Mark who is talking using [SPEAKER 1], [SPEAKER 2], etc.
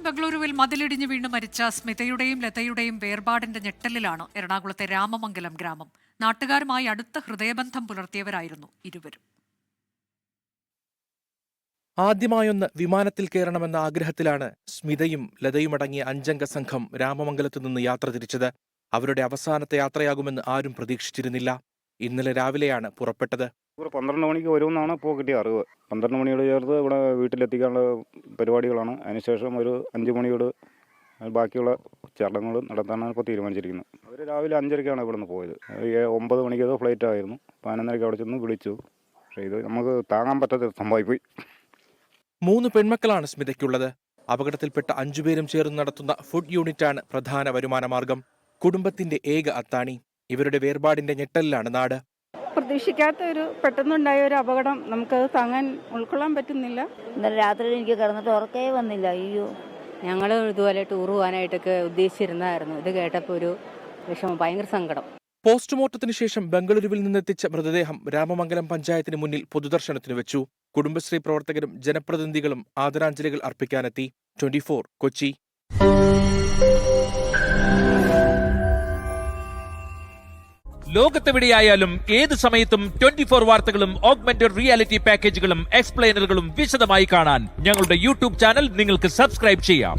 [SPEAKER 1] ബംഗളൂരുവിൽ മതിലിടിഞ്ഞ് വീണ് മരിച്ച സ്മിതയുടെയും ലതയുടെയും വേർപാടിന്റെ ഞെട്ടലിലാണ് എറണാകുളത്തെ രാമമംഗലം ഗ്രാമം. നാട്ടുകാരുമായി അടുത്ത ഹൃദയബന്ധം പുലർത്തിയവരായിരുന്നു ഇരുവരും.
[SPEAKER 2] ആദ്യമായൊന്ന് വിമാനത്തിൽ കയറണമെന്ന ആഗ്രഹത്തിലാണ് സ്മിതയും ലതയുമടങ്ങിയ 5-അംഗ സംഘം രാമമംഗലത്തു നിന്ന് യാത്ര തിരിച്ചത്. അവരുടെ അവസാനത്തെ യാത്രയാകുമെന്ന് ആരും പ്രതീക്ഷിച്ചിരുന്നില്ല. ഇന്നലെ രാവിലെയാണ് പുറപ്പെട്ടത്.
[SPEAKER 3] 12 മണിക്ക് വരുമെന്നാണ് ഇപ്പോൾ കിട്ടിയ അറിവ്. 12 മണിയോട് ചേർത്ത് ഇവിടെ വീട്ടിലെത്തിക്കാനുള്ള പരിപാടികളാണ്. അതിനുശേഷം ഒരു 5 മണിയോട് ബാക്കിയുള്ള ചടങ്ങുകൾ നടത്താനാണ് ഇപ്പോൾ തീരുമാനിച്ചിരിക്കുന്നത്. അവർ രാവിലെ 5:30ക്കാണ് ഇവിടെ നിന്ന് പോയത്. 9 മണിക്ക് ഫ്ലൈറ്റ് ആയിരുന്നു. 11:30 അവിടെ ചെന്ന് വിളിച്ചു. പക്ഷേ ഇത് നമുക്ക് താങ്ങാൻ പറ്റാത്ത സംഭവിപ്പോയി.
[SPEAKER 2] 3 പെൺമക്കളാണ് സ്മിതയ്ക്കുള്ളത്. അപകടത്തിൽപ്പെട്ട 5 പേരും ചേർന്ന് നടത്തുന്ന ഫുഡ് യൂണിറ്റാണ് പ്രധാന വരുമാന മാർഗം. കുടുംബത്തിന്റെ ഏക അത്താണി. ഇവരുടെ വേർപാടിന്റെ ഞെട്ടലിലാണ് നാട്.
[SPEAKER 4] പ്രതീക്ഷിക്കാത്ത ഒരു പെട്ടെന്നുണ്ടായ ഒരു അപകടം നമുക്കത് താങ്ങാൻ ഉൾക്കൊള്ളാൻ പറ്റുന്നില്ല.
[SPEAKER 5] ഇന്നലെ രാത്രി എനിക്ക് കിടന്നിട്ട് ഉറക്കേ വന്നില്ല. അയ്യോ,
[SPEAKER 6] ഞങ്ങൾ ഇതുപോലെ ടൂർ പോകാനായിട്ടൊക്കെ ഉദ്ദേശിച്ചിരുന്നായിരുന്നു. ഇത് കേട്ടപ്പോൾ ഒരു വിഷമം, ഭയങ്കര സങ്കടം.
[SPEAKER 2] പോസ്റ്റ്മോർട്ടത്തിന് ശേഷം ബംഗളൂരുവിൽ നിന്നെത്തിച്ച മൃതദേഹം രാമമംഗലം പഞ്ചായത്തിന് മുന്നിൽ പൊതുദർശനത്തിന് വെച്ചു. കുടുംബശ്രീ പ്രവർത്തകരും ജനപ്രതിനിധികളും ആദരാഞ്ജലികൾ അർപ്പിക്കാനെത്തി. 24 കൊച്ചി.
[SPEAKER 7] ലോകത്തെവിടെയായാലും ഏത് സമയത്തും 24 വാർത്തകളും ഓഗ്മെന്റഡ് റിയാലിറ്റി പാക്കേജുകളും എക്സ്പ്ലെയിനറുകളും വിശദമായി കാണാൻ ഞങ്ങളുടെ യൂട്യൂബ് ചാനൽ നിങ്ങൾക്ക് സബ്സ്ക്രൈബ് ചെയ്യാം.